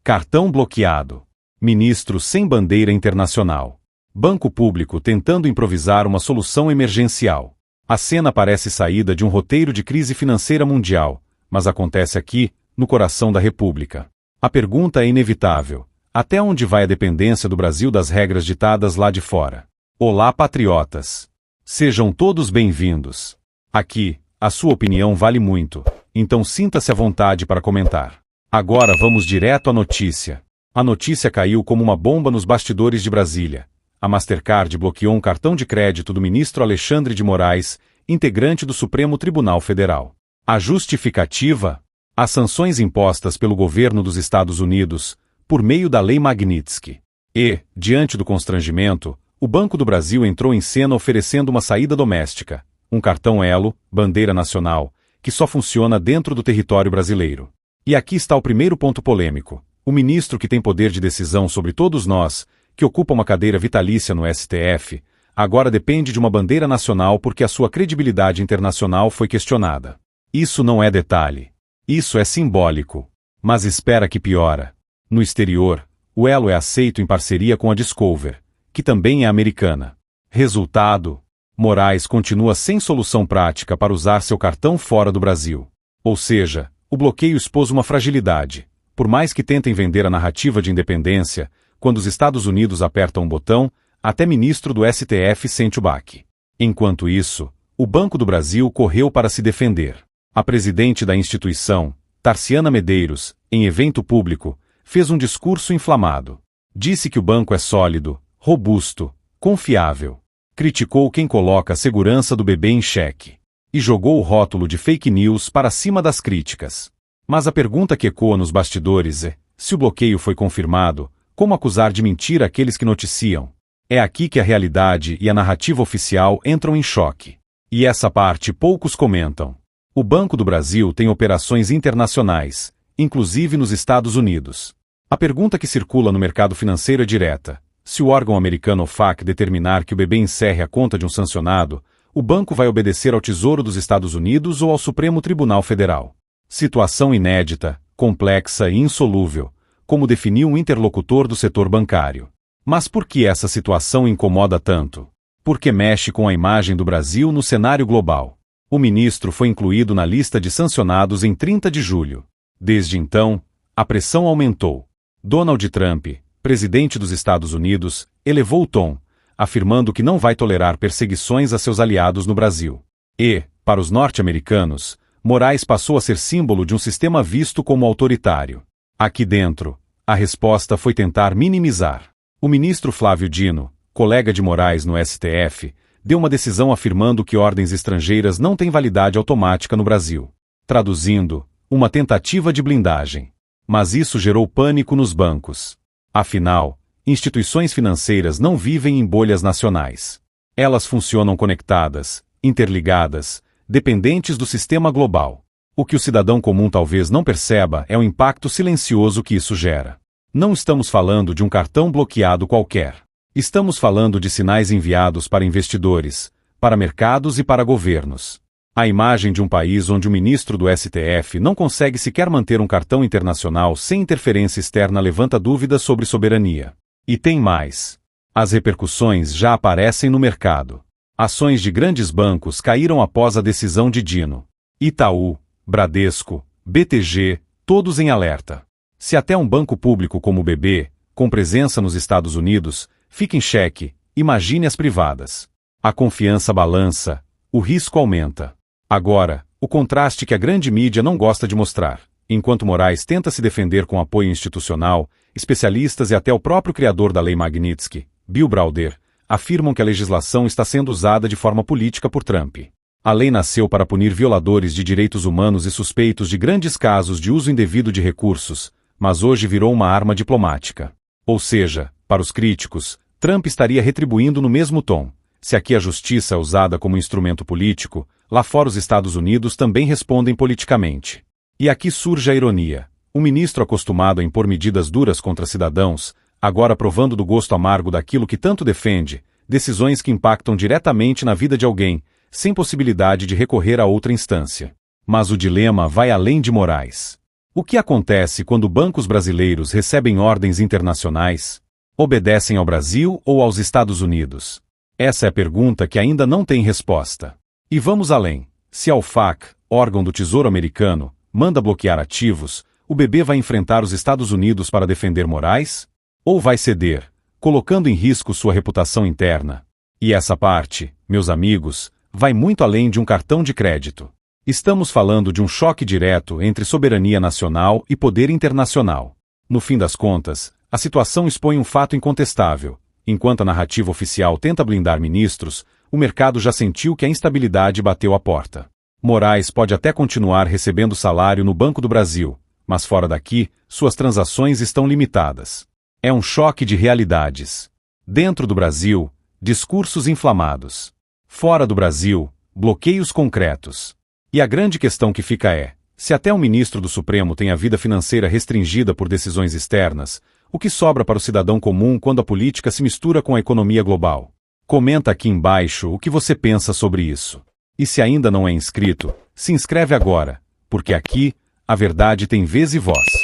Cartão bloqueado. Ministro sem bandeira internacional. Banco público tentando improvisar uma solução emergencial. A cena parece saída de um roteiro de crise financeira mundial, mas acontece aqui, no coração da República. A pergunta é inevitável. Até onde vai a dependência do Brasil das regras ditadas lá de fora? Olá, patriotas! Sejam todos bem-vindos. Aqui, a sua opinião vale muito, então sinta-se à vontade para comentar. Agora vamos direto à notícia. A notícia caiu como uma bomba nos bastidores de Brasília. A Mastercard bloqueou um cartão de crédito do ministro Alexandre de Moraes, integrante do Supremo Tribunal Federal. A justificativa? As sanções impostas pelo governo dos Estados Unidos, por meio da Lei Magnitsky. E, diante do constrangimento, o Banco do Brasil entrou em cena oferecendo uma saída doméstica, um cartão Elo, bandeira nacional, que só funciona dentro do território brasileiro. E aqui está o primeiro ponto polêmico. O ministro que tem poder de decisão sobre todos nós, que ocupa uma cadeira vitalícia no STF, agora depende de uma bandeira nacional porque a sua credibilidade internacional foi questionada. Isso não é detalhe. Isso é simbólico. Mas espera que piora. No exterior, o Elo é aceito em parceria com a Discover, que também é americana. Resultado: Moraes continua sem solução prática para usar seu cartão fora do Brasil. Ou seja, o bloqueio expôs uma fragilidade. Por mais que tentem vender a narrativa de independência, quando os Estados Unidos apertam um botão, até ministro do STF sente o baque. Enquanto isso, o Banco do Brasil correu para se defender. A presidente da instituição, Tarciana Medeiros, em evento público, fez um discurso inflamado. Disse que o banco é sólido, robusto, confiável. Criticou quem coloca a segurança do bebê em xeque. E jogou o rótulo de fake news para cima das críticas. Mas a pergunta que ecoa nos bastidores é: se o bloqueio foi confirmado, como acusar de mentira aqueles que noticiam? É aqui que a realidade e a narrativa oficial entram em choque. E essa parte poucos comentam. O Banco do Brasil tem operações internacionais, inclusive nos Estados Unidos. A pergunta que circula no mercado financeiro é direta. Se o órgão americano OFAC determinar que o bebê encerre a conta de um sancionado, o banco vai obedecer ao Tesouro dos Estados Unidos ou ao Supremo Tribunal Federal. Situação inédita, complexa e insolúvel, como definiu um interlocutor do setor bancário. Mas por que essa situação incomoda tanto? Porque mexe com a imagem do Brasil no cenário global. O ministro foi incluído na lista de sancionados em 30 de julho. Desde então, a pressão aumentou. Donald Trump, presidente dos Estados Unidos, elevou o tom, afirmando que não vai tolerar perseguições a seus aliados no Brasil. E, para os norte-americanos, Moraes passou a ser símbolo de um sistema visto como autoritário. Aqui dentro, a resposta foi tentar minimizar. O ministro Flávio Dino, colega de Moraes no STF, deu uma decisão afirmando que ordens estrangeiras não têm validade automática no Brasil. Traduzindo, uma tentativa de blindagem. Mas isso gerou pânico nos bancos. Afinal, instituições financeiras não vivem em bolhas nacionais. Elas funcionam conectadas, interligadas, dependentes do sistema global. O que o cidadão comum talvez não perceba é o impacto silencioso que isso gera. Não estamos falando de um cartão bloqueado qualquer. Estamos falando de sinais enviados para investidores, para mercados e para governos. A imagem de um país onde o ministro do STF não consegue sequer manter um cartão internacional sem interferência externa levanta dúvidas sobre soberania. E tem mais. As repercussões já aparecem no mercado. Ações de grandes bancos caíram após a decisão de Dino. Itaú, Bradesco, BTG, todos em alerta. Se até um banco público como o BB, com presença nos Estados Unidos, fica em xeque, imagine as privadas. A confiança balança, o risco aumenta. Agora, o contraste que a grande mídia não gosta de mostrar. Enquanto Moraes tenta se defender com apoio institucional, especialistas e até o próprio criador da Lei Magnitsky, Bill Browder, afirmam que a legislação está sendo usada de forma política por Trump. A lei nasceu para punir violadores de direitos humanos e suspeitos de grandes casos de uso indevido de recursos, mas hoje virou uma arma diplomática. Ou seja, para os críticos, Trump estaria retribuindo no mesmo tom. Se aqui a justiça é usada como instrumento político, lá fora os Estados Unidos também respondem politicamente. E aqui surge a ironia. Um ministro acostumado a impor medidas duras contra cidadãos, agora provando do gosto amargo daquilo que tanto defende, decisões que impactam diretamente na vida de alguém, sem possibilidade de recorrer a outra instância. Mas o dilema vai além de Moraes. O que acontece quando bancos brasileiros recebem ordens internacionais? Obedecem ao Brasil ou aos Estados Unidos? Essa é a pergunta que ainda não tem resposta. E vamos além. Se a OFAC, órgão do Tesouro americano, manda bloquear ativos, o BB vai enfrentar os Estados Unidos para defender Moraes? Ou vai ceder, colocando em risco sua reputação interna? E essa parte, meus amigos, vai muito além de um cartão de crédito. Estamos falando de um choque direto entre soberania nacional e poder internacional. No fim das contas, a situação expõe um fato incontestável. Enquanto a narrativa oficial tenta blindar ministros, o mercado já sentiu que a instabilidade bateu à porta. Moraes pode até continuar recebendo salário no Banco do Brasil, mas fora daqui, suas transações estão limitadas. É um choque de realidades. Dentro do Brasil, discursos inflamados. Fora do Brasil, bloqueios concretos. E a grande questão que fica é, se até um ministro do Supremo tem a vida financeira restringida por decisões externas, o que sobra para o cidadão comum quando a política se mistura com a economia global? Comenta aqui embaixo o que você pensa sobre isso. E se ainda não é inscrito, se inscreve agora, porque aqui, a verdade tem vez e voz.